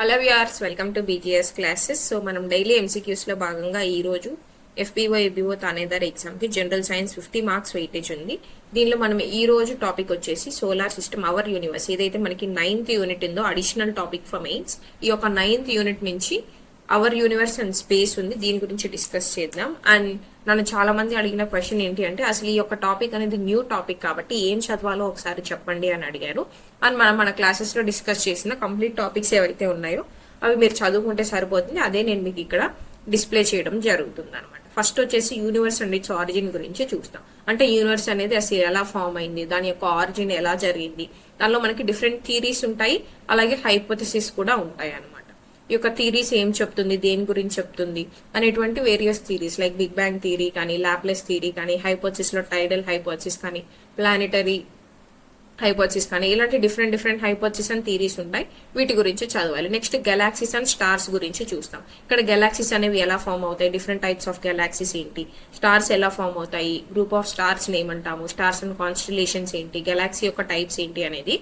Hello viewers, welcome to BGS classes. So మనం daily ఎంసీక్యూస్లో భాగంగా ఈరోజు ఎఫ్బీఓ ఏబీఓ తానేదార్ ఎగ్జామ్కి జనరల్ సైన్స్ 50 మార్క్స్ వెయిటేజ్ ఉంది. దీనిలో మనం ఈ రోజు టాపిక్ వచ్చేసి సోలార్ సిస్టమ్ అవర్ యూనివర్స్, ఏదైతే మనకి 9th యూనిట్ ఉందో అడిషనల్ టాపిక్ ఫర్ మెయిన్స్. ఈ యొక్క 9th యూనిట్ నుంచి అవర్ యూనివర్స్ అండ్ స్పేస్ ఉంది, దీని గురించి డిస్కస్ చేద్దాం. అండ్ నన్ను చాలా మంది అడిగిన క్వశ్చన్ ఏంటి అంటే, అసలు ఈ యొక్క టాపిక్ అనేది న్యూ టాపిక్ కాబట్టి ఏం చదవాలో ఒకసారి చెప్పండి అని అడిగారు. అండ్ మనం మన క్లాసెస్ లో డిస్కస్ చేసిన కంప్లీట్ టాపిక్స్ ఏవైతే ఉన్నాయో అవి మీరు చదువుకుంటే సరిపోతుంది. అదే నేను మీకు ఇక్కడ డిస్ప్లే చేయడం జరుగుతుంది అనమాట. ఫస్ట్ వచ్చేసి యూనివర్స్ అండ్ ఇట్స్ ఆరిజిన్ గురించి చూస్తాం. అంటే యూనివర్స్ అనేది అసలు ఎలా ఫామ్ అయింది, దాని యొక్క ఆరిజిన్ ఎలా జరిగింది, దానిలో మనకి డిఫరెంట్ థియరీస్ ఉంటాయి, అలాగే హైపోథసిస్ కూడా ఉంటాయి అనమాట. ఈ యొక్క థియరీస్ ఏం చెప్తుంది, దేని గురించి చెప్తుంది అనేటువంటి various theories like big bang theory కానీ, లాప్లెస్ థియరీ కానీ, హైపోథసిస్ లో టైడల్ హైపోథసిస్ కానీ, ప్లానెటరీ హైపోథసిస్ కానీ, ఇలాంటి డిఫరెంట్ హైపోథసిస్ అండ్ థియరీస్ ఉంటాయి. వీటి గురించి చదవాలి. నెక్స్ట్ గెలాక్సీస్ అండ్ స్టార్స్ గురించి చూస్తాం. ఇక్కడ గెలాక్సీస్ అనేవి ఎలా ఫామ్ అవుతాయి, డిఫరెంట్ టైప్స్ ఆఫ్ గెలాక్సీస్ ఏంటి, స్టార్స్ ఎలా ఫామ్ అవుతాయి, గ్రూప్ ఆఫ్ స్టార్స్ ఏమంటాము, స్టార్స్ అండ్ కాన్స్టలేషన్స్ ఏంటి, గెలాక్సీ యొక్క టైప్స్ ఏంటి అనేది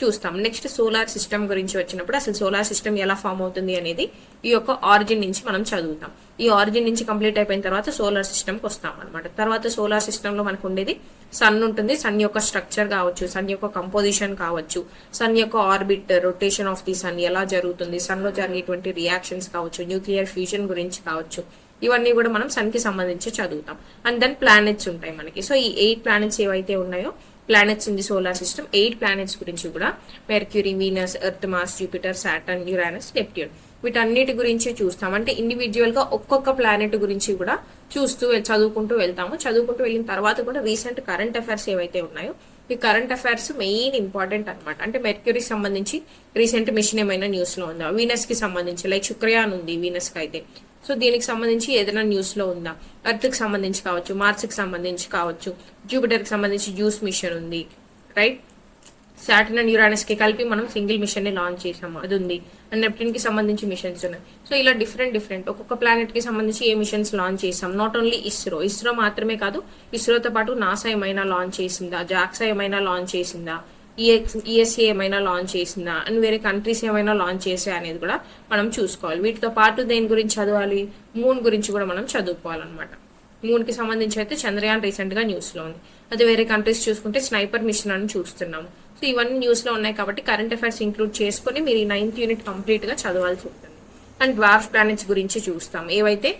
చూస్తాం. నెక్స్ట్ సోలార్ సిస్టమ్ గురించి వచ్చినప్పుడు అసలు సోలార్ సిస్టమ్ ఎలా ఫామ్ అవుతుంది అనేది ఈ యొక్క ఆరిజిన్ నుంచి మనం చదువుతాం. ఈ ఆరిజిన్ నుంచి కంప్లీట్ అయిపోయిన తర్వాత సోలార్ సిస్టమ్కి వస్తాం అనమాట. తర్వాత సోలార్ సిస్టమ్ లో మనకు ఉండేది సన్ ఉంటుంది. సన్ యొక్క స్ట్రక్చర్ కావచ్చు, సన్ యొక్క కంపోజిషన్ కావచ్చు, సన్ యొక్క orbit, rotation of the sun ఎలా జరుగుతుంది, సన్ లో జరిగేటువంటి రియాక్షన్స్ కావచ్చు, న్యూక్లియర్ ఫ్యూజన్ గురించి కావచ్చు, ఇవన్నీ కూడా మనం సన్ కి సంబంధించి చదువుతాం. అండ్ దెన్ ప్లానెట్స్ ఉంటాయి మనకి. సో ఈ 8 ప్లానెట్స్ ఏవైతే ఉన్నాయో planets in the solar system, 8 planets గురించి కూడా Mercury, Venus, Earth, Mars, Jupiter, Saturn, Uranus, Neptune, వీటన్నిటి గురించి చూస్తాం. అంటే ఇండివిజువల్ గా ఒక్కొక్క ప్లానెట్ గురించి కూడా చదువుకుంటూ వెళ్తాము. చదువుకుంటూ వెళ్ళిన తర్వాత కూడా రీసెంట్ కరెంట్ అఫైర్స్ ఏవైతే ఉన్నాయో ఈ కరెంట్ అఫైర్స్ మెయిన్ ఇంపార్టెంట్ అనమాట. అంటే మెర్క్యూరీకి సంబంధించి రీసెంట్ మిషన్ ఏమైనా న్యూస్ లో ఉందా, వీనస్ కి సంబంధించి లైక్ శుక్రయాన్ ఉంది వీనస్ కి అయితే, సో దీనికి సంబంధించి ఏదైనా న్యూస్ లో ఉందా, ఎర్త్ కి సంబంధించి కావచ్చు, మార్స్ కి సంబంధించి కావచ్చు, జూపిటర్ కి సంబంధించి జ్యూస్ మిషన్ ఉంది, రైట్, సాటర్న్ అండ్ యురానస్ కి కలిపి మనం సింగిల్ మిషన్ ని లాంచ్ చేసాము, అది ఉంది. అండ్ నెప్ట్యూన్ కి సంబంధించి మిషన్స్ ఉన్నాయి. సో ఇలా డిఫరెంట్ ఒక్కొక్క ప్లానెట్ కి సంబంధించి ఏ మిషన్స్ లాంచ్ చేసాం. నాట్ ఓన్లీ ఇస్రో మాత్రమే కాదు, ఇస్రోతో పాటు నాసా ఏమైనా లాంచ్ చేసిందా, జాక్సా ఏమైనా లాంచ్ చేసిందా, ఈఎస్ఏ ఏమైనా లాంచ్ చేసిందా, అండ్ వేరే కంట్రీస్ ఏమైనా లాంచ్ చేసా అనేది కూడా మనం చూసుకోవాలి. వీటితో పాటు దేని గురించి చదవాలి, మూన్ గురించి కూడా మనం చదువుకోవాలన్నమాట. మూన్ కి సంబంధించి అయితే చంద్రయాన్ రీసెంట్ గా న్యూస్ లో ఉంది. అదే వేరే కంట్రీస్ చూసుకుంటే స్నైపర్ మిషన్ అని చూస్తున్నాము. సో ఇవన్నీ న్యూస్ లో ఉన్నాయి కాబట్టి కరెంట్ అఫైర్స్ ఇంక్లూడ్ చేసుకుని మీరు ఈ 9th యూనిట్ కంప్లీట్ గా చదవాల్సి ఉంటుంది. అండ్ డ్వార్ఫ్ ప్లానెట్స్ గురించి చూస్తాం, ఏవైతే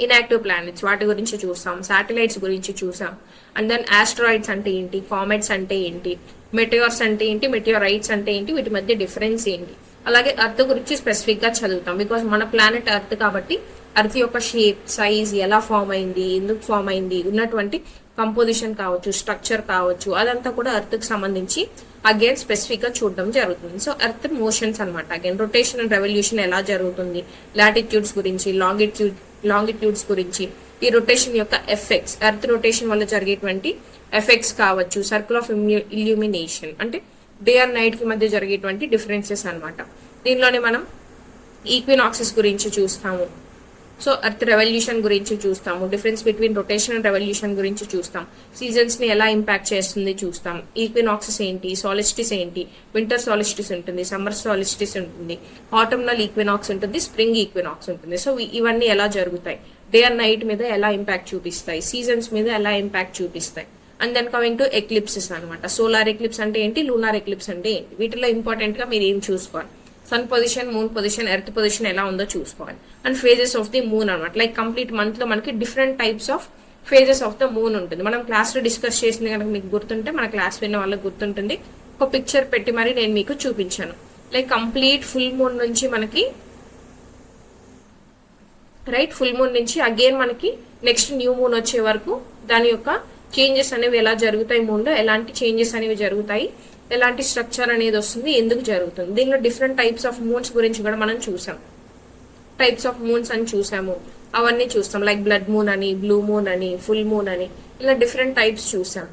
ఇన్యాక్టివ్ ప్లానెట్స్ వాటి గురించి చూస్తాం, శాటిలైట్స్ గురించి చూసాం. అండ్ దెన్ ఆస్ట్రాయిడ్స్ అంటే ఏంటి, కామెట్స్ అంటే ఏంటి, మెటియోర్స్ అంటే ఏంటి, మెటియోరైట్స్ అంటే ఏంటి, వీటి మధ్య డిఫరెన్స్ ఏంటి. అలాగే అర్త్ గురించి స్పెసిఫిక్ గా చదువుతాం, బికాస్ మన ప్లానెట్ అర్త్ కాబట్టి అర్త్ యొక్క షేప్, సైజ్, ఎలా ఫామ్ అయింది, ఎందుకు ఫామ్ అయింది, ఉన్నటువంటి కంపోజిషన్ కావచ్చు, స్ట్రక్చర్ కావచ్చు, అదంతా కూడా అర్త్ కి సంబంధించి అగైన్ స్పెసిఫిక్ గా చూడడం జరుగుతుంది. సో ఎర్త్ మోషన్స్ అనమాట. అగైన్ రొటేషన్ అండ్ రెవల్యూషన్ ఎలా జరుగుతుంది, లాటిట్యూడ్స్ గురించి, లాంగిట్యూడ్స్ గురించి, ఈ రొటేషన్ యొక్క ఎఫెక్ట్స్, ఎర్త్ రొటేషన్ వల్ల జరిగేటువంటి ఎఫెక్ట్స్ కావచ్చు, సర్కిల్ ఆఫ్ ఇల్యూమినేషన్ అంటే డే అండ్ నైట్ కి మధ్య జరిగేటువంటి డిఫరెన్సెస్ అనమాట. దీనిలోనే మనం ఈక్వినాక్సిస్ గురించి చూస్తాము. సో ఎర్త్ రెవల్యూషన్ గురించి చూస్తాము, difference between rotation and revolution గురించి చూస్తాం, సీజన్స్ ని ఎలా ఇంపాక్ట్ చేస్తుంది చూస్తాం, ఈక్వినాక్సిస్ ఏంటి, సాలిస్టిస్ ఏంటి, వింటర్ సాలిస్టిస్ ఉంటుంది, సమ్మర్ సాలిస్టిస్ ఉంటుంది, ఆటమ్నల్ ఈక్వినాక్స్ ఉంటుంది, స్ప్రింగ్ ఈక్వినాక్స్ ఉంటుంది. సో ఇవన్నీ ఎలా జరుగుతాయి, డే అండ్ నైట్ మీద ఎలా ఇంపాక్ట్ చూపిస్తాయి, సీజన్స్ మీద ఎలా ఇంపాక్ట్ చూపిస్తాయి. And then coming to eclipses అనమాట. సోలార్ ఎక్లిప్స్ అంటే ఏంటి, లూనార్ ఎక్లిప్స్ అంటే ఏంటి, వీటిలో ఇంపార్టెంట్ గా మీరు ఏం చూసుకోవాలి, sun position, moon position, earth position ఎలా ఉందో చూసుకోవాలి. And phases of the moon అనమాట. లైక్ కంప్లీట్ మంత్ లో మనకి different types of phases of the moon ఉంటుంది. మనం క్లాస్ లో డిస్కస్ చేసింది కనుక మీకు గుర్తుంటే, మన క్లాస్ విన్న వాళ్ళకి గుర్తుంటుంది, ఒక పిక్చర్ పెట్టి మరి నేను మీకు చూపించాను. లైక్ కంప్లీట్ ఫుల్ మూన్ నుంచి మనకి రైట్, ఫుల్ మూన్ నుంచి అగైన్ మనకి నెక్స్ట్ న్యూ మూన్ వచ్చే వరకు దాని యొక్క చేంజెస్ అనేవి ఎలా జరుగుతాయి, మూన్ లో ఎలాంటి చేంజెస్ అనేవి జరుగుతాయి, ఎలాంటి స్ట్రక్చర్ అనేది వస్తుంది, ఎందుకు జరుగుతుంది. దీనిలో డిఫరెంట్ టైప్స్ ఆఫ్ మూన్స్ గురించి కూడా మనం చూసాం, టైప్స్ ఆఫ్ మూన్స్ అని చూసాము, అవన్నీ చూస్తాం. లైక్ బ్లడ్ మూన్ అని, బ్లూ మూన్ అని, ఫుల్ మూన్ అని, ఇలా డిఫరెంట్ టైప్స్ చూసాం,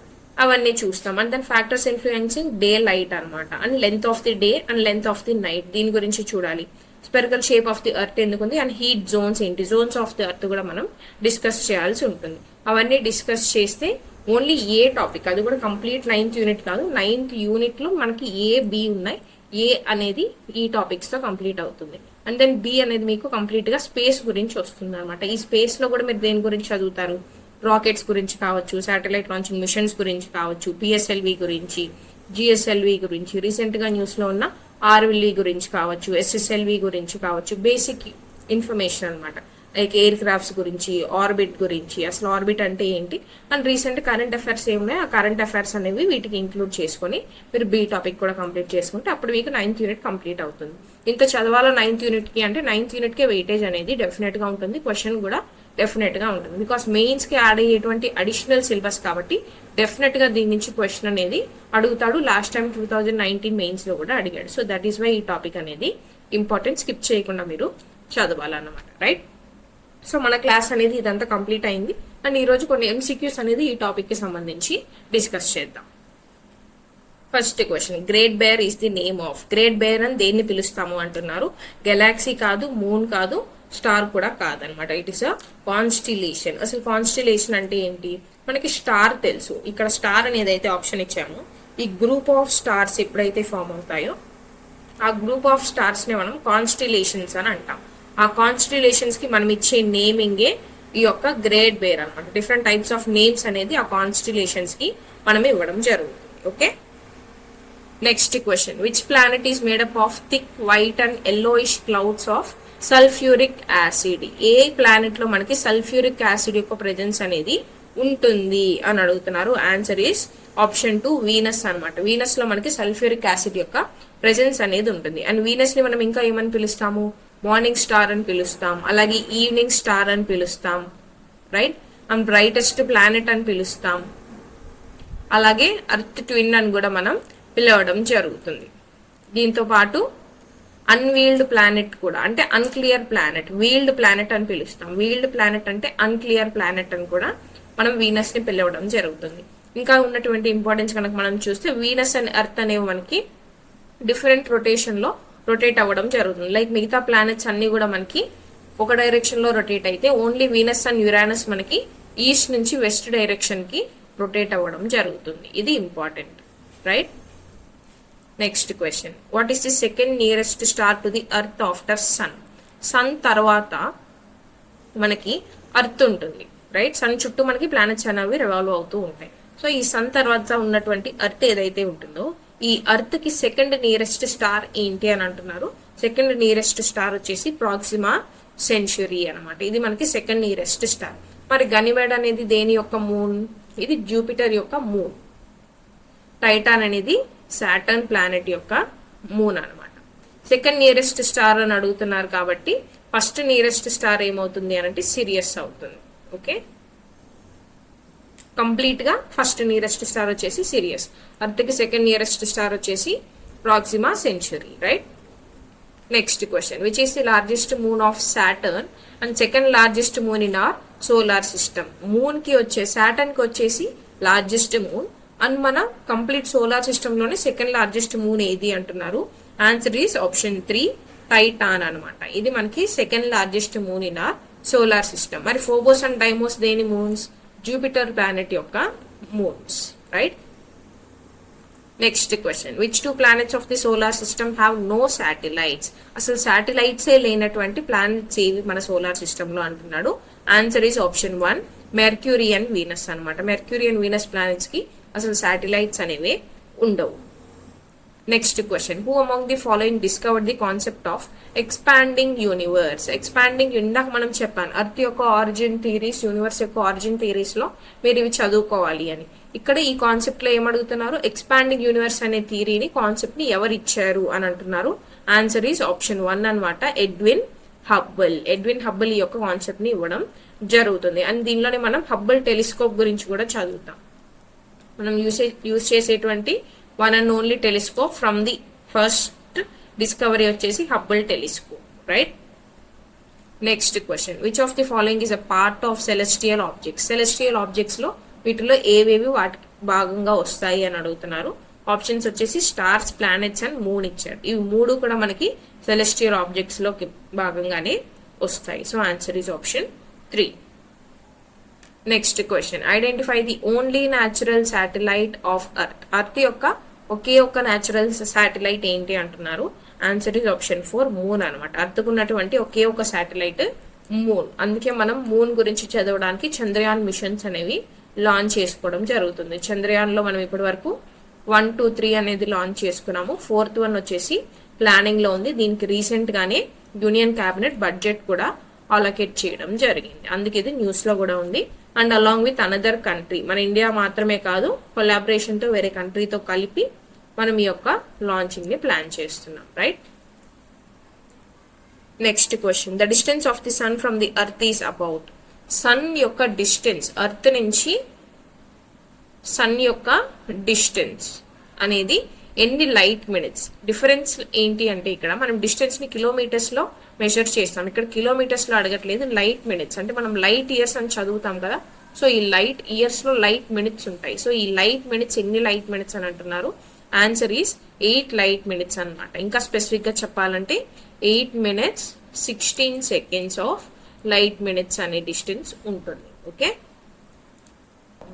అవన్నీ చూస్తాం. And then factors influencing daylight అనమాట. And length of the day and length of the night, దీని గురించి చూడాలి. Spherical shape of the earth ఎందుకుంది, అండ్ హీట్ జోన్స్ ఏంటి, జోన్స్ ఆఫ్ ది ఎర్త్ కూడా మనం డిస్కస్ చేయాల్సి ఉంటుంది. అవన్నీ డిస్కస్ చేస్తే ఓన్లీ ఏ టాపిక్, అది కూడా కంప్లీట్ 9th యూనిట్ కాదు, 9th యూనిట్ లో మనకి ఏ బి ఉన్నాయి, ఏ అనేది ఈ టాపిక్స్ తో కంప్లీట్ అవుతుంది. అండ్ దెన్ బి అనేది మీకు కంప్లీట్ గా స్పేస్ గురించి వస్తుంది అనమాట. ఈ స్పేస్ లో కూడా మీరు దేని గురించి చదువుతారు, రాకెట్స్ గురించి కావచ్చు, శాటిలైట్ లాంచింగ్ మిషన్స్ గురించి కావచ్చు, పిఎస్ఎల్వి గురించి, జిఎస్ఎల్వి గురించి, రీసెంట్ గా న్యూస్ లో ఉన్న ఆర్ఎల్వి గురించి కావచ్చు, ఎస్ఎస్ఎల్వి గురించి కావచ్చు, బేసిక్ ఇన్ఫర్మేషన్ అనమాట. లైక్ ఎయిర్ క్రాఫ్ట్స్ గురించి, ఆర్బిట్ గురించి, అసలు ఆర్బిట్ అంటే ఏంటి, అండ్ రీసెంట్ కరెంట్ అఫైర్స్ ఏమున్నాయి ఆ కరెంట్ అఫైర్స్ అనేవి వీటికి ఇంక్లూడ్ చేసుకొని మీరు బి టాపిక్ కూడా కంప్లీట్ చేసుకుంటే అప్పుడు మీకు 9th యూనిట్ కంప్లీట్ అవుతుంది. ఇంత చదవాలో 9th యూనిట్ కి అంటే 9th యూనిట్ కి వెయిటేజ్ అనేది డెఫినెట్ గా ఉంటుంది, క్వశ్చన్ కూడా డెఫినెట్ గా ఉంటుంది. బికాస్ మెయిన్స్ కి యాడ్ అయ్యేటువంటి అడిషనల్ సిలబస్ కాబట్టి డెఫినెట్ గా దీని నుంచి క్వశ్చన్ అనేది అడుగుతాడు. లాస్ట్ టైం 2019 మెయిన్స్ లో కూడా అడిగాడు. సో దట్ ఈస్ వై ఈ టాపిక్ అనేది ఇంపార్టెంట్, స్కిప్ చేయకుండా మీరు చదవాలన్నమాట. రైట్. సో మన క్లాస్ అనేది ఇదంతా కంప్లీట్ అయింది. అండ్ ఈ రోజు కొన్ని ఎంసీక్యూస్ అనేది ఈ టాపిక్ కి సంబంధించి డిస్కస్ చేద్దాం. First question, great bear is the name of. Great bear అని దేన్ని పిలుస్తాము అంటున్నారు. గెలాక్సీ కాదు, మూన్ కాదు, స్టార్ కూడా కాదనమాట. It is a constellation. అసలు కాన్స్టిలేషన్ అంటే ఏంటి, మనకి స్టార్ తెలుసు. ఇక్కడ స్టార్ అనేది అయితే ఆప్షన్ ఇచ్చాము. ఈ గ్రూప్ ఆఫ్ స్టార్స్ ఎప్పుడైతే ఫామ్ అవుతాయో ఆ గ్రూప్ ఆఫ్ స్టార్స్ ని మనం కాన్స్టిలేషన్స్ అని అంటాం. ఆ కాన్స్టిలేషన్స్ కి మనం ఇచ్చే నేమింగే ఈ యొక్క గ్రేట్ బేర్ అనమాట. డిఫరెంట్ టైప్స్ ఆఫ్ నేమ్స్ అనేది ఆ కాన్స్టిలేషన్స్ కి మనం ఇవ్వడం జరుగుతుంది. Okay. Next question, which planet is made up of thick white and yellowish clouds of sulphuric acid. A planet లో మనకి సల్ఫ్యూరిక్ యాసిడ్ యొక్క ప్రెజెన్స్ అనేది ఉంటుంది అని అడుగుతున్నారు. ఆన్సర్ ఈస్ ఆప్షన్ 2 వీనస్ అనమాట. వీనస్ లో మనకి సల్ఫ్యూరిక్ యాసిడ్ యొక్క ప్రెజెన్స్ అనేది ఉంటుంది. అండ్ వీనస్ ని మనం ఇంకా ఏమని పిలుస్తాము, మార్నింగ్ స్టార్ అని పిలుస్తాం, అలాగే ఈవినింగ్ స్టార్ అని పిలుస్తాం. రైట్. అండ్ బ్రైటెస్ట్ ప్లానెట్ అని పిలుస్తాం, అలాగే అర్త్ ట్విన్ అని కూడా మనం పిలవడం జరుగుతుంది. దీంతో పాటు అన్వీల్డ్ ప్లానెట్ కూడా, అంటే అన్క్లియర్ ప్లానెట్, వీల్డ్ ప్లానెట్ అని పిలుస్తాం. వీల్డ్ ప్లానెట్ అంటే అన్క్లియర్ ప్లానెట్ అని కూడా మనం వీనస్ ని పిలవడం జరుగుతుంది. ఇంకా ఉన్నటువంటి ఇంపార్టెన్స్ కనుక మనం చూస్తే వీనస్ అండ్ ఎర్త్ అనేవి మనకి డిఫరెంట్ రొటేషన్ లో రొటేట్ అవ్వడం జరుగుతుంది. లైక్ మిగతా ప్లానెట్స్ అన్ని కూడా మనకి ఒక డైరెక్షన్ లో రొటేట్ అయితే ఓన్లీ వీనస్ అండ్ యురానస్ మనకి ఈస్ట్ నుంచి వెస్ట్ డైరెక్షన్ కి రొటేట్ అవ్వడం జరుగుతుంది. ఇది important. Right. Next question, what is the second nearest star to the earth after sun. Sun తర్వాత మనకి అర్త్ ఉంటుంది. రైట్. సన్ చుట్టూ మనకి ప్లానెట్స్ అనేవి రివాల్వ్ అవుతూ ఉంటాయి. సో ఈ సన్ తర్వాత ఉన్నటువంటి అర్త్ ఏదైతే ఉంటుందో ఈ అర్త్ కి సెకండ్ నియరెస్ట్ స్టార్ ఏంటి అని అంటున్నారు. సెకండ్ నియరెస్ట్ స్టార్ వచ్చేసి ప్రాక్సిమా సెంచురీ అనమాట. ఇది మనకి సెకండ్ నియరెస్ట్ స్టార్. మరి గనిమెడ్ అనేది దేని యొక్క మూన్, ఇది జూపిటర్ యొక్క మూన్. టైటాన్ అనేది సాటర్న్ ప్లానెట్ యొక్క మూన్ అనమాట. సెకండ్ నియరెస్ట్ స్టార్ అని అడుగుతున్నారు కాబట్టి ఫస్ట్ నియరెస్ట్ స్టార్ ఏమవుతుంది అని అంటే సిరియస్ అవుతుంది. ఓకే. కంప్లీట్ గా ఫస్ట్ నియరెస్ట్ స్టార్ వచ్చేసి సిరియస్, అర్త్ కి సెకండ్ నియరెస్ట్ స్టార్ వచ్చేసి Proxima century. Right. Next question, which is the largest moon of Saturn and second largest moon in our solar system. Moon కి వచ్చే Saturn కి వచ్చేసి largest moon, and మన complete solar system లోనే second largest moon ఏది అంటున్నారు. Answer is option 3 Titan అనమాట. ఇది మనకి second largest moon in our solar system. మరి ఫోబోస్ అండ్ డైమోస్ దేని మూన్స్, జూపిటర్ ప్లానెట్ యొక్క moons. Right. Next question, which 2 planets of the solar system have no satellites. అసలు శాటిలైట్సే లేనటువంటి ప్లానెట్స్ ఏవి మన సోలార్ సిస్టమ్ లో అంటున్నాడు. Answer is option 1 mercury and Venus అనమాట. మెర్క్యూరీ అండ్ వీనస్ ప్లానెట్స్ కి అసలు శాటిలైట్స్ అనేవి ఉండవు. Next question, who among the following discovered the concept of expanding universe. Expanding ఇందాక మనం చెప్పాను అర్త్ యొక్క ఆరిజిన్ థియరీస్, యూనివర్స్ యొక్క ఆరిజిన్ థియరీస్ లో మీరు ఇవి చదువుకోవాలి అని. ఇక్కడ ఈ కాన్సెప్ట్ లో ఏమడుగుతున్నారు, ఎక్స్పాండింగ్ యూనివర్స్ అనే థియరీని కాన్సెప్ట్ ని ఎవరు ఇచ్చారు అని అంటున్నారు. ఆన్సర్ ఈస్ ఆప్షన్ 1 అనమాట, ఎడ్విన్ హబ్బల్. ఎడ్విన్ హబ్బల్ ఈ యొక్క కాన్సెప్ట్ ని ఇవ్వడం జరుగుతుంది. అండ్ దీనిలోనే మనం హబ్బల్ టెలిస్కోప్ గురించి కూడా చదువుతాం. మనం యూజ్ చేసేటువంటి one and only telescope from the first discovery వచ్చేసి Hubble telescope. Right. Next question, which of the following is a part of celestial objects. Celestial objects లో వీటిలో ఏవేవి వాటికి భాగంగా వస్తాయి అని అడుగుతున్నారు. ఆప్షన్స్ వచ్చేసి స్టార్స్, ప్లానెట్స్ అండ్ మూన్ ఇచ్చారు. ఇవి 3 కూడా మనకి సెలెస్టియల్ ఆబ్జెక్ట్స్ లోకి భాగంగానే వస్తాయి. So answer is option 3. Next question, identify the only natural satellite of earth. Earth యొక్క ఒకే ఒక్క న్యాచురల్ శాటిలైట్ ఏంటి అంటున్నారు. ఆన్సర్ ఇస్ ఆప్షన్ 4 మూన్ అనమాట. అర్త్కున్నటువంటి ఒకే ఒక శాటిలైట్ మూన్. అందుకే మనం మూన్ గురించి చదవడానికి చంద్రయాన్ మిషన్స్ అనేవి లాంచ్ చేసుకోవడం జరుగుతుంది. చంద్రయాన్ లో మనం ఇప్పటి వరకు 1, 2, 3 అనేది లాంచ్ చేసుకున్నాము. 4th వన్ వచ్చేసి ప్లానింగ్ లో ఉంది. దీనికి రీసెంట్ గానే యూనియన్ క్యాబినెట్ బడ్జెట్ కూడా అలొకేట్ చేయడం జరిగింది. అందుకే ఇది న్యూస్ లో కూడా ఉంది. And along with another country, మన ఇండియా మాత్రమే కాదు, కొలాబరేషన్ తో వేరే కంట్రీతో కలిపి మనం ఈ యొక్క లాంచింగ్ ని ప్లాన్ చేస్తున్నాం. Right. Next question, the distance of the sun from the earth is about. Sun యొక్క డిస్టెన్స్, ఎర్త్ నుంచి సన్ యొక్క డిస్టెన్స్ అనేది ఎన్ని లైట్ మినిట్స్. డిఫరెన్స్ ఏంటి అంటే ఇక్కడ మనం డిస్టెన్స్ ని కిలోమీటర్స్ లో మెజర్ చేస్తాం. ఇక్కడ కిలోమీటర్స్ లో అడగట్లేదు, లైట్ మినిట్స్. అంటే మనం లైట్ ఇయర్స్ అని చదువుతాం కదా, సో ఈ లైట్ ఇయర్స్ లో లైట్ మినిట్స్ ఉంటాయి. సో ఈ లైట్ మినిట్స్ ఎన్ని లైట్ మినిట్స్ అని అంటున్నారు. ఆన్సర్ ఈస్ 8 లైట్ మినిట్స్ అనమాట. ఇంకా స్పెసిఫిక్ గా చెప్పాలంటే 8 minutes 16 seconds of light minutes అనే డిస్టెన్స్ ఉంటుంది. ఓకే,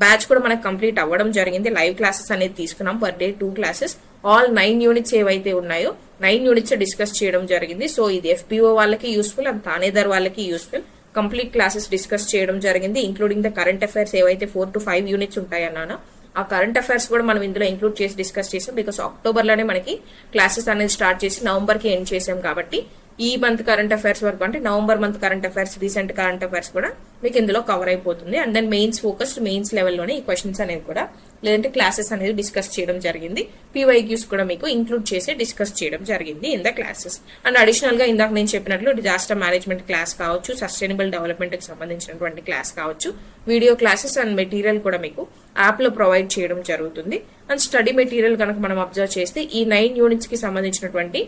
బ్యాచ్ కూడా మనకు కంప్లీట్ అవ్వడం జరిగింది. లైవ్ క్లాసెస్ అనేది తీసుకున్నాం, per day 2 classes. All 9 units ఏవైతే ఉన్నాయో 9 units డిస్కస్ చేయడం జరిగింది. సో ఇది FPO వాళ్ళకి యూస్ఫుల్ అండ్ తానేదార్ వాళ్ళకి యూస్ఫుల్. కంప్లీట్ క్లాసెస్ డిస్కస్ చేయడం జరిగింది, ఇంక్లూడింగ్ ద కరెంట్ అఫైర్స్ ఏవైతే 4 to 5 units ఉంటాయి అన్నాను. ఆ కరెంట్ అఫైర్స్ కూడా మనం ఇందులో ఇంక్లూడ్ చేసి డిస్కస్ చేసాం. బికాస్ అక్టోబర్ లోనే మనకి క్లాసెస్ అనేది స్టార్ట్ చేసి నవంబర్ కి ఎండ్ చేసాం కాబట్టి ఈ మంత్ కరెంట్ అఫైర్స్ వరకు, అంటే November month current affairs, recent current affairs కూడా మీకు ఇందులో కవర్ అయిపోతుంది. And then mains focused, mains లెవెల్లోనే ఈ క్వశ్చన్స్ అనేవి కూడా, లేదంటే క్లాసెస్ అనేది డిస్కస్ చేయడం జరిగింది. PYQs కూడా మీకు ఇంక్లూడ్ చేసి డిస్కస్ చేయడం జరిగింది in the classes. And additional గా ఇందాక నేను చెప్పినట్లు డిజాస్టర్ మేనేజ్మెంట్ క్లాస్ కావచ్చు, సస్టైనబుల్ డెవలప్మెంట్ కి సంబంధించినటువంటి క్లాస్ కావచ్చు, వీడియో క్లాసెస్ అండ్ మెటీరియల్ కూడా మీకు యాప్ లో ప్రొవైడ్ చేయడం జరుగుతుంది. అండ్ స్టడీ మెటీరియల్ కనుక మనం అబ్జర్వ్ చేస్తే ఈ 9 units కి సంబంధించినటువంటి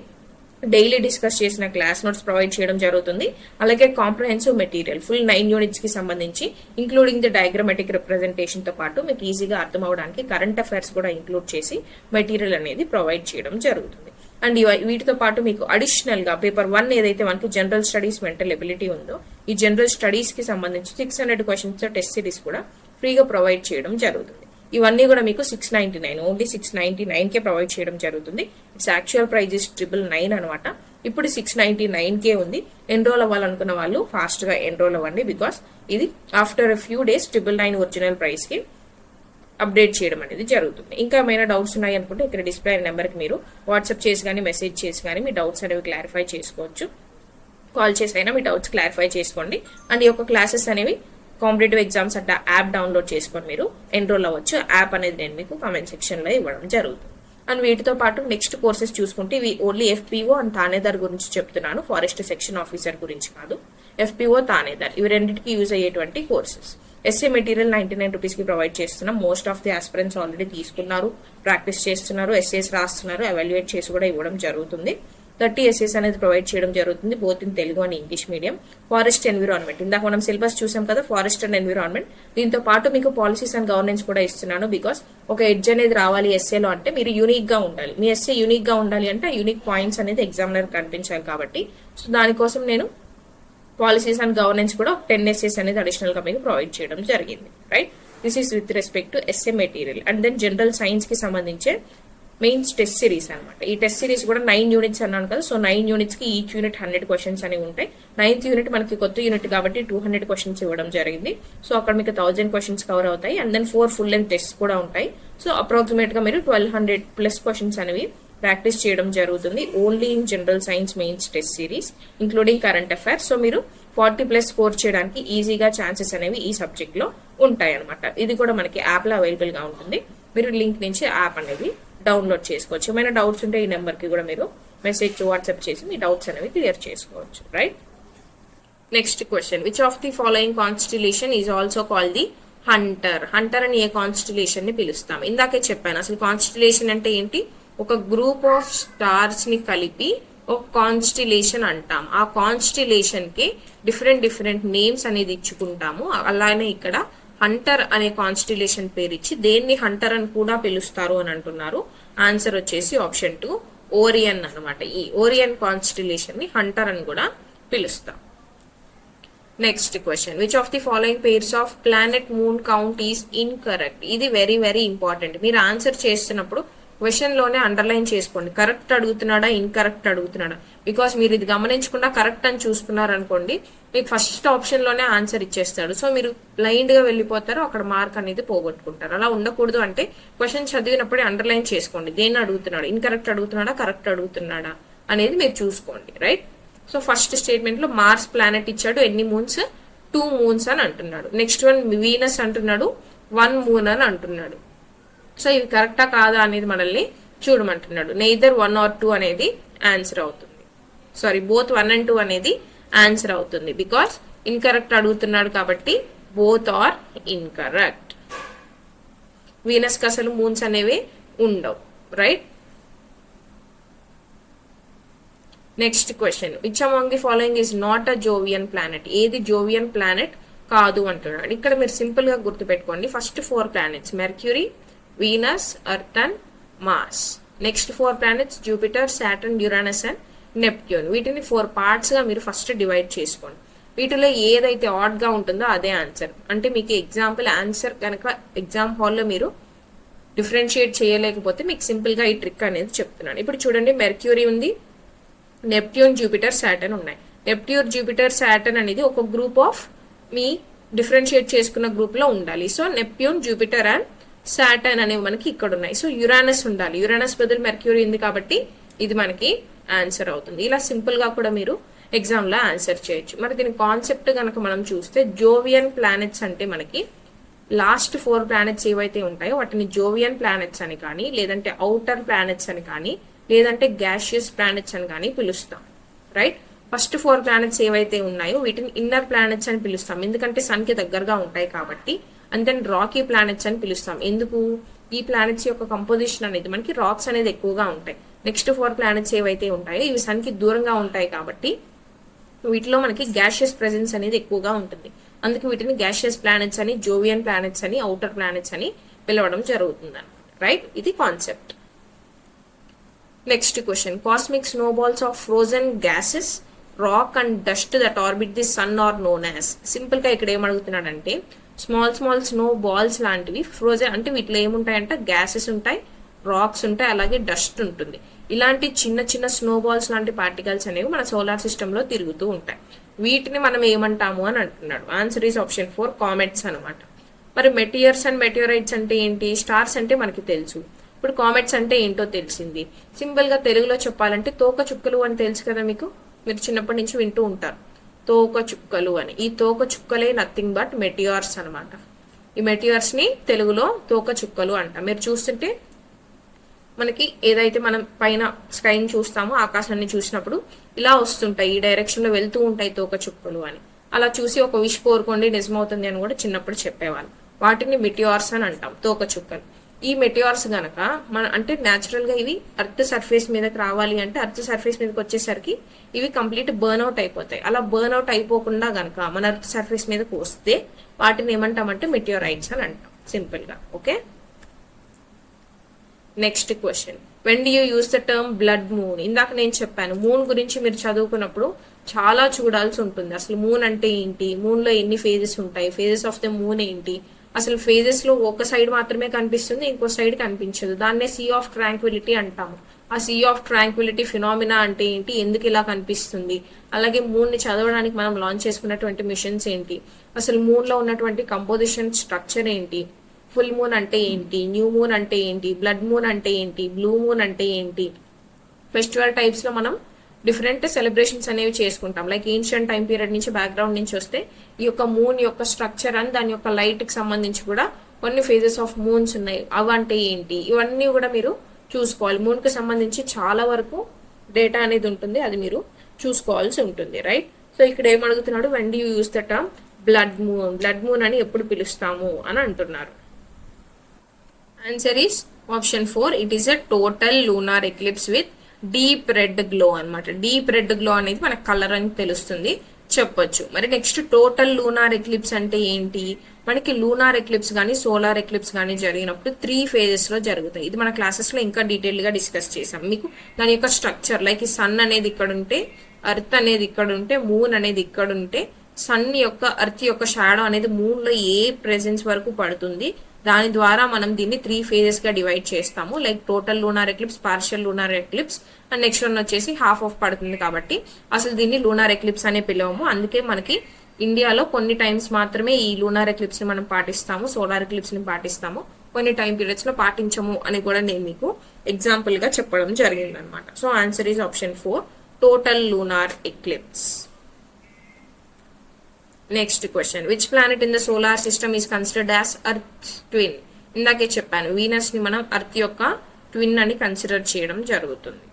డైలీ డిస్కస్ చేసిన క్లాస్ నోట్స్ ప్రొవైడ్ చేయడం జరుగుతుంది. అలాగే కాంప్రహెన్సివ్ మెటీరియల్ ఫుల్ 9 units కి సంబంధించి ఇంక్లూడింగ్ ది డయాగ్రమాటిక్ రిప్రజెంటేషన్ తో పాటు మీకు ఈజీగా అర్థం అవడానికి కరెంట్ అఫైర్స్ కూడా ఇంక్లూడ్ చేసి మెటీరియల్ అనేది ప్రొవైడ్ చేయడం జరుగుతుంది. అండ్ వీటితో పాటు మీకు అడిషనల్ గా పేపర్ 1 ఏదైతే మనకి జనరల్ స్టడీస్ మెంటల్ ఎబిలిటీ ఉందో, ఈ జనరల్ స్టడీస్ కి సంబంధించి 600 questions టెస్ట్ సిరీస్ కూడా ఫ్రీగా ప్రొవైడ్ చేయడం జరుగుతుంది. ఇవన్నీ కూడా మీకు 699, ఓన్లీ 699 కే ప్రొవైడ్ చేయడం జరుగుతుంది. ఇట్స్ యాక్చువల్ ప్రైజ్ ఇస్ 999 అనమాట. ఇప్పుడు 699 ఉంది. ఎన్రోల్ అవ్వాలనుకున్న వాళ్ళు ఫాస్ట్ గా ఎన్రోల్ అవ్వండి. బికాస్ ఇది after few days 999 original price కి అప్డేట్ చేయడం అనేది జరుగుతుంది. ఇంకా ఏమైనా డౌట్స్ ఉన్నాయి అనుకుంటే ఇక్కడ డిస్ప్లే నెంబర్ కి మీరు వాట్సాప్ చేసి కానీ మెసేజ్ చేసి కానీ మీ డౌట్స్ అనేవి క్లారిఫై చేసుకోవచ్చు. కాల్ చేసి అయినా మీ డౌట్స్ క్లారిఫై చేసుకోండి. అండ్ ఈ యొక్క క్లాసెస్ అనేవి కాంపిటేటివ్ ఎగ్జామ్స్ అంటే యాప్ డౌన్లోడ్ చేసుకొని మీరు ఎన్రోల్ అవ్వచ్చు. యాప్ అనేది నేను మీకు కామెంట్ సెక్షన్ లో ఇవ్వడం జరుగుతుంది. అండ్ వీటితో పాటు నెక్స్ట్ కోర్సెస్ చూసుకుంటే ఇవి ఓన్లీ FPO అండ్ తానేదార్ గురించి చెప్తున్నాను, ఫారెస్ట్ సెక్షన్ ఆఫీసర్ గురించి కాదు. FPO, తానేదార్ ఇవి రెండింటికి యూజ్ అయ్యేటువంటి కోర్సెస్. ఎస్ఏ మెటీరియల్ 99 rupees కి ప్రొవైడ్ చేస్తున్నాం. Most of the aspirants already తీసుకున్నారు, ప్రాక్టీస్ చేస్తున్నారు, ఎస్ఏస్ రాస్తున్నారు, ఎవాల్యుయేట్ చేసి కూడా ఇవ్వడం జరుగుతుంది. 30 essays అనేది ప్రొవైడ్ చేయడం జరుగుతుంది, both in Telugu and English medium. Forest environment, ఇందాక మనం సిలబస్ చూసాం కదా, ఫారెస్ట్ అండ్ ఎన్విరాన్మెంట్. దీంతో పాటు మీకు పాలసీస్ అండ్ గవర్నెన్స్ కూడా ఇస్తున్నాను. బికాస్ ఒక ఎడ్జ్ అనేది రావాలి ఎస్ఏలో అంటే మీరు యూనిక్ గా ఉండాలి. మీ ఎస్ఏ యూనిక్ గా ఉండాలి అంటే యూనిక్ పాయింట్స్ అనేది ఎగ్జామినర్ కనిపించాలి కాబట్టి, సో దానికోసం నేను పాలసీస్ అండ్ గవర్నెన్స్ కూడా 10 essays అనేది అడిషనల్ గా మీకు ప్రొవైడ్ చేయడం జరిగింది. Right, this is with respect to SA material. And then general science కి సంబంధించే మెయిన్స్ టెస్ట్ సిరీస్ అనమాట. ఈ టెస్ట్ సిరీస్ కూడా 9 units అన్నాను కదా, సో 9 units కి ఈచ్ యూనిట్ 100 questions అనేవి ఉంటాయి. 9th యూనిట్ మనకి కొత్త యూనిట్ కాబట్టి 200 questions ఇవ్వడం జరిగింది. సో అక్కడ మీకు 1000 questions కవర్ అవుతాయి. And then 4 full length tests కూడా ఉంటాయి. సో అప్రాక్సిమేట్ గా మీరు 1200+ questions అనేవి ప్రాక్టీస్ చేయడం జరుగుతుంది. Only in general science mains test series including current affairs. So మీరు 40+ స్కోర్ చేయడానికి ఈజీగా ఛాన్సెస్ అనేవి ఈ సబ్జెక్ట్ లో ఉంటాయి అనమాట. ఇది కూడా మనకి యాప్ లో అవైలబుల్ గా ఉంటుంది. మీరు లింక్ నుంచి యాప్ అనేది డౌన్లోడ్ చేసుకోవచ్చు. ఏమైనా డౌట్స్ ఉంటే ఈ నెంబర్ కి కూడా మీరు మెసేజ్ వాట్సాప్ చేసి మీ డౌట్స్ అనేవి క్లియర్ చేసుకోవచ్చు. Right, next question, which of the following constellation is also called the Hunter. Hunter అని ఏ కాన్స్టిలేషన్ ని పిలుస్తాం? ఇందాకే చెప్పాను అసలు కాన్స్టిలేషన్ అంటే ఏంటి. ఒక గ్రూప్ ఆఫ్ స్టార్స్ ని కలిపి ఒక కాన్స్టిలేషన్ అంటాం. ఆ కాన్స్టిలేషన్ కి డిఫరెంట్ నేమ్స్ అనేది ఇచ్చుకుంటాము. అలానే ఇక్కడ హంటర్ అనే కాన్స్టిలేషన్ పేరు ఇచ్చి దేన్ని హంటర్ అని కూడా పిలుస్తారు అని అంటున్నారు. ఆన్సర్ వచ్చేసి ఆప్షన్ 2 ఓరియన్ అనమాట. ఈ ఓరియన్ కాన్స్టిలేషన్ ని హంటర్ అని కూడా పిలుస్తాం. Next question, which of the following pairs of planet moon count is incorrect. ఇది వెరీ ఇంపార్టెంట్. మీరు ఆన్సర్ చేస్తున్నప్పుడు క్వశ్చన్ లోనే అండర్లైన్ చేసుకోండి, కరెక్ట్ అడుగుతున్నాడా ఇన్కరెక్ట్ అడుగుతున్నాడా. బికాస్ మీరు ఇది గమనించకుండా కరెక్ట్ అని చూసుకున్నారు అనుకోండి, మీకు ఫస్ట్ ఆప్షన్ లోనే ఆన్సర్ ఇచ్చేస్తాడు. సో మీరు బ్లైండ్ గా వెళ్ళిపోతారు, అక్కడ మార్క్ అనేది పోగొట్టుకుంటారు. అలా ఉండకూడదు అంటే క్వశ్చన్ చదివినప్పుడే అండర్లైన్ చేసుకోండి, దేన్ని అడుగుతున్నాడు, ఇన్కరెక్ట్ అడుగుతున్నాడా కరెక్ట్ అడుగుతున్నాడా అనేది మీరు చూసుకోండి, రైట్. సో ఫస్ట్ స్టేట్మెంట్ లో మార్స్ ప్లానెట్ ఇచ్చాడు, ఎన్ని మూన్స్, 2 మూన్స్ అని అంటున్నాడు. నెక్స్ట్ వన్ వీనస్ అంటున్నాడు, 1 మూన్ అని అంటున్నాడు. సో ఇవి కరెక్టా కాదా అనేది మనల్ని చూడమంటున్నాడు. నెయిదర్ 1 or 2 అనేది ఆన్సర్ అవుతుంది. సారీ, బోత్ 1 and 2 అనేది ఆన్సర్ అవుతుంది. బికాస్ ఇన్కరెక్ట్ అడుగుతున్నాడు కాబట్టి బోత్ ఆర్ ఇన్కరెక్ట్. వీనస్ కి అసలు మూన్స్ అనేవి ఉండవు, right. Next question, which among the following is not a Jovian planet. ఏది జోవియన్ ప్లానెట్ కాదు అంటున్నాడు. ఇక్కడ మీరు సింపుల్ గా గుర్తుపెట్టుకోండి, first 4 planets Mercury, Venus, Earth and Mars. Next 4 planets Jupiter, Saturn, Uranus and Neptune. వీటిని 4 పార్ట్స్ గా మీరు ఫస్ట్ డివైడ్ చేసుకోండి. వీటిలో ఏదైతే ఆడ్ గా ఉంటుందో అదే ఆన్సర్. అంటే మీకు ఎగ్జాంపుల్ ఆన్సర్ కనుక ఎగ్జామ్ హాల్లో మీరు డిఫరెన్షియేట్ చేయలేకపోతే మీకు సింపుల్ గా ఈ ట్రిక్ అనేది చెప్తున్నాను. ఇప్పుడు చూడండి, మెర్క్యూరీ ఉంది, నెప్ట్యూన్, జూపిటర్, సాటర్న్ ఉన్నాయి. నెప్ట్యూన్, జూపిటర్, సాటర్న్ అనేది ఒక గ్రూప్ ఆఫ్ మీ డిఫరెన్షియేట్ చేసుకున్న గ్రూప్ లో ఉండాలి. So Neptune, Jupiter and Saturn అనేవి మనకి ఇక్కడ ఉన్నాయి. సో యురానస్ ఉండాలి, యురానస్ బదులు మెర్క్యూరీ ఉంది కాబట్టి ఇది మనకి ఆన్సర్ అవుతుంది. ఇలా సింపుల్ గా కూడా మీరు ఎగ్జామ్ లో ఆన్సర్ చేయొచ్చు. మరి దీని కాన్సెప్ట్ కనుక మనం చూస్తే, జోవియన్ ప్లానెట్స్ అంటే మనకి లాస్ట్ 4 ప్లానెట్స్ ఏవైతే ఉంటాయో వాటిని జోవియన్ ప్లానెట్స్ అని కానీ, లేదంటే అవుటర్ ప్లానెట్స్ అని కానీ, లేదంటే గ్యాషియస్ ప్లానెట్స్ అని కానీ పిలుస్తాం, రైట్. ఫస్ట్ 4 ప్లానెట్స్ ఏవైతే ఉన్నాయో వీటిని ఇన్నర్ ప్లానెట్స్ అని పిలుస్తాం, ఎందుకంటే సన్ కి దగ్గరగా ఉంటాయి కాబట్టి. అండ్ దెన్ రాకీ ప్లానెట్స్ అని పిలుస్తాం, ఎందుకు, ఈ ప్లానెట్స్ యొక్క కంపోజిషన్ అనేది మనకి రాక్స్ అనేది ఎక్కువగా ఉంటాయి. నెక్స్ట్ 4 ప్లానెట్స్ ఏవైతే ఉంటాయో ఇవి సన్ కి దూరంగా ఉంటాయి కాబట్టి వీటిలో మనకి గ్యాషియస్ ప్రెజెన్స్ అనేది ఎక్కువగా ఉంటుంది. అందుకే వీటిని గ్యాషియస్ ప్లానెట్స్ అని, జోవియన్ ప్లానెట్స్ అని, అవుటర్ ప్లానెట్స్ అని పిలవడం జరుగుతుంది, రైట్. ఇది concept. Next question, cosmic snowballs of frozen gases, rock and dust that orbit the sun are known as. Simple గా ఇక్కడ ఏమడుగుతున్నాడంటే, small snowballs frozen అంటే వీటిలో ఏముంటాయంటే గ్యాసెస్ ఉంటాయి, రాక్స్ ఉంటాయి, అలాగే డస్ట్ ఉంటుంది. ఇలాంటి చిన్న స్నో బాల్స్ లాంటి పార్టికల్స్ అనేవి మన సోలార్ సిస్టమ్ లో తిరుగుతూ ఉంటాయి. వీటిని మనం ఏమంటాము అని అంటున్నాడు. ఆన్సర్ ఈస్ ఆప్షన్ 4, కామెట్స్ అనమాట. మరి మెటియర్స్ అండ్ మెటియోరైట్స్ అంటే ఏంటి, స్టార్స్ అంటే మనకి తెలుసు. ఇప్పుడు కామెట్స్ అంటే ఏంటో తెలిసింది. సింపుల్ గా తెలుగులో చెప్పాలంటే తోక చుక్కలు అని తెలుసు కదా మీకు, మీరు చిన్నప్పటి నుంచి వింటూ ఉంటారు తోక చుక్కలు అని. ఈ తోక చుక్కలే నథింగ్ బట్ మెటియార్స్ అనమాట. ఈ మెటియార్స్ ని తెలుగులో తోక చుక్కలు అంట. మీరు చూస్తుంటే మనకి ఏదైతే మనం పైన స్కైని చూస్తామో, ఆకాశాన్ని చూసినప్పుడు ఇలా వస్తుంటాయి, ఈ డైరెక్షన్ లో వెళ్తూ ఉంటాయి తోక చుక్కలు అని. అలా చూసి ఒక విష్ కోరుకోండి నిజమవుతుంది అని కూడా చిన్నప్పుడు చెప్పేవాళ్ళు. వాటిని మెటియార్స్ అని అంటాం, తోక చుక్కలు. ఈ మెటియార్స్ గనక మన అంటే న్యాచురల్ గా ఇవి అర్త్ సర్ఫేస్ మీదకి రావాలి అంటే, అర్త్ సర్ఫేస్ మీదకి వచ్చేసరికి ఇవి కంప్లీట్ బర్న్ అవుట్ అయిపోతాయి. అలా బర్న్ అవుట్ అయిపోకుండా గనక మన అర్త్ సర్ఫేస్ మీదకి వస్తే వాటిని ఏమంటామంటే మెటియోరైట్స్ అని అంటాం సింపుల్ గా, okay. Next question, when do you use the term blood moon. ఇందాక నేను చెప్పాను, మూన్ గురించి మీరు చదువుకున్నప్పుడు చాలా చూడాల్సి ఉంటుంది. అసలు మూన్ అంటే ఏంటి, మూన్ లో ఎన్ని ఫేజెస్ ఉంటాయి, ఫేజెస్ ఆఫ్ ద మూన్ ఏంటి, అసలు ఫేజెస్ లో ఒక సైడ్ మాత్రమే కనిపిస్తుంది, ఇంకో సైడ్ కనిపించదు. దాన్నే సీ ఆఫ్ ట్రాంక్విలిటీ అంటాము. ఆ సీ ఆఫ్ ట్రాంక్విలిటీ ఫినామినా అంటే ఏంటి, ఎందుకు ఇలా కనిపిస్తుంది, అలాగే మూన్ ని చదవడానికి మనం లాంచ్ చేసుకున్నటువంటి మిషన్స్ ఏంటి, అసలు మూన్ లో ఉన్నటువంటి కంపోజిషన్ స్ట్రక్చర్ ఏంటి, ఫుల్ మూన్ అంటే ఏంటి, న్యూ మూన్ అంటే ఏంటి, బ్లడ్ మూన్ అంటే ఏంటి, బ్లూ మూన్ అంటే ఏంటి. ఫెస్టివల్ టైప్స్ లో మనం డిఫరెంట్ సెలబ్రేషన్స్ అనేవి చేసుకుంటాం. లైక్ ఏన్షియంట్ టైం పీరియడ్ నుంచి బ్యాక్గ్రౌండ్ నుంచి వస్తే ఈ యొక్క మూన్ యొక్క స్ట్రక్చర్ అండ్ దాని యొక్క లైట్ కి సంబంధించి కూడా కొన్ని ఫేజెస్ ఆఫ్ మూన్స్ ఉన్నాయి, అవి అంటే ఏంటి, ఇవన్నీ కూడా మీరు చూసుకోవాలి. మూన్ కి సంబంధించి చాలా వరకు డేటా అనేది ఉంటుంది, అది మీరు చూసుకోవాల్సి ఉంటుంది, రైట్. సో ఇక్కడ ఏమడుగుతున్నాడు, when do you use the term blood moon, blood moon అని ఎప్పుడు పిలుస్తాము అని అంటున్నారు. Answer is option 4, it is a total lunar eclipse with deep red glow అనమాట. డీప్ రెడ్ గ్లో అనేది మనకు కలర్ అని తెలుస్తుంది చెప్పొచ్చు. మరి నెక్స్ట్ టోటల్ లూనార్ ఎక్లిప్స్ అంటే ఏంటి, మనకి లూనార్ ఎక్లిప్స్ కానీ సోలార్ ఎక్లిప్స్ కానీ జరిగినప్పుడు 3 phases లో జరుగుతాయి. ఇది మన క్లాసెస్ లో ఇంకా డీటెయిల్ గా డిస్కస్ చేసాం. మీకు దాని యొక్క స్ట్రక్చర్ లైక్ ఈ సన్ అనేది ఇక్కడ ఉంటే, అర్త్ అనేది ఇక్కడ ఉంటే, మూన్ అనేది ఇక్కడ ఉంటే, సన్ యొక్క అర్త్ యొక్క షాడో అనేది మూన్ లో ఏ ప్రెజెన్స్ వరకు పడుతుంది, దాని ద్వారా మనం దీన్ని 3 phases గా డివైడ్ చేస్తాము. Like total lunar eclipse, partial lunar eclipse and next one వచ్చేసి హాఫ్ ఆఫ్ పడుతుంది. కాబట్టి అసలు దీన్ని లూనార్ ఎక్లిప్స్ అనే పిలవము. అందుకే మనకి ఇండియాలో కొన్ని టైమ్స్ మాత్రమే ఈ లూనార్ ఎక్లిప్స్ ని మనం పాటిస్తాము, సోలార్ ఎక్లిప్స్ ని పాటిస్తాము, కొన్ని టైం పీరియడ్స్ లో పాటించము అని కూడా నేను మీకు ఎగ్జాంపుల్ గా చెప్పడం జరిగింది అనమాట. So answer is option 4, total lunar eclipse. Next question, which planet in the solar system is considered as earth twin? ఇందాకే చెప్పాను, వీనస్ ని మనం అర్త్ యొక్క ట్విన్ అని కన్సిడర్ చేయడం జరుగుతుంది.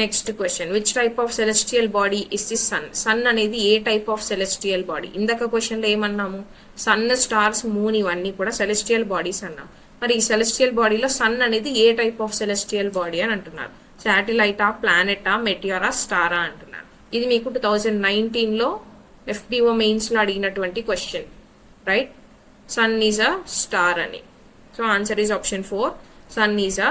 Next question, which type of celestial body is the sun? Sun అనేది ఏ టైప్ ఆఫ్ సెలెస్టియల్ బాడీ? ఇందాక క్వశ్చన్ లో ఏమన్నాము, సన్, స్టార్స్, మూన్ ఇవన్నీ కూడా సెలెస్టియల్ బాడీస్ అన్నాం. మరి ఈ సెలెస్టియల్ బాడీలో సన్ అనేది ఏ టైప్ ఆఫ్ సెలెస్టియల్ బాడీ అని అంటున్నారు. శాటిలైటా, ప్లానెటా, మెటియరా, స్టారా అంటున్నారు. ఇది మీకు 2019 లో FPO మెయిన్స్ లో అడిగినటువంటి question, right? Sun is a star అని. So answer is option 4, sun is a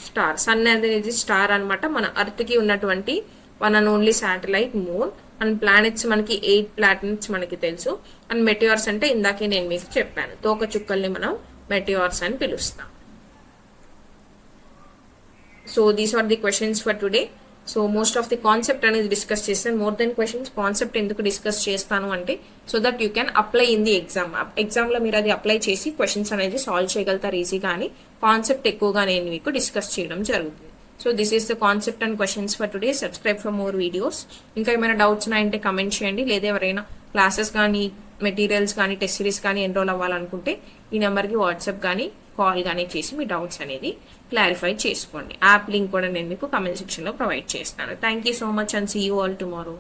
star. Sun అనేది స్టార్ అనమాట. మన అర్త్ కి ఉన్నటువంటి one and only satellite moon. And planets మనకి 8 ప్లానెట్స్ మనకి తెలుసు. అండ్ మెటియార్స్ అంటే ఇందాకే నేను మీకు చెప్పాను, తోక చుక్కల్ని మనం మెటియార్స్ అని పిలుస్తాం. So these are the questions for today. So most of the concept అనేది డిస్కస్ చేస్తాను. మోర్ దెన్ క్వశ్చన్స్, కాన్సెప్ట్ ఎందుకు డిస్కస్ చేస్తాను అంటే so that you can apply in the exam లో మీరు అది అప్లై చేసి క్వశ్చన్స్ అనేది సాల్వ్ చేయగలుగుతారు ఈజీగా అని కాన్సెప్ట్ ఎక్కువగా నేను మీకు డిస్కస్ చేయడం జరుగుతుంది. So this is the concept and questions for today. Subscribe for more videos. ఇంకా ఏమైనా డౌట్స్ ఉన్నాయంటే కమెంట్ చేయండి. లేదా ఎవరైనా క్లాసెస్ కానీ మెటీరియల్స్ కానీ టెస్ట్ సిరీస్ కానీ ఎన్రోల్ అవ్వాలనుకుంటే ఈ నెంబర్కి వాట్సాప్ కానీ కాల్ కానీ చేసి మీ డౌట్స్ అనేది క్లారిఫై చేసుకోండి. యాప్ లింక్ కూడా నేను మీకు కమెంట్ సెక్షన్ లో ప్రొవైడ్ చేస్తాను. Thank you so much and see you all tomorrow.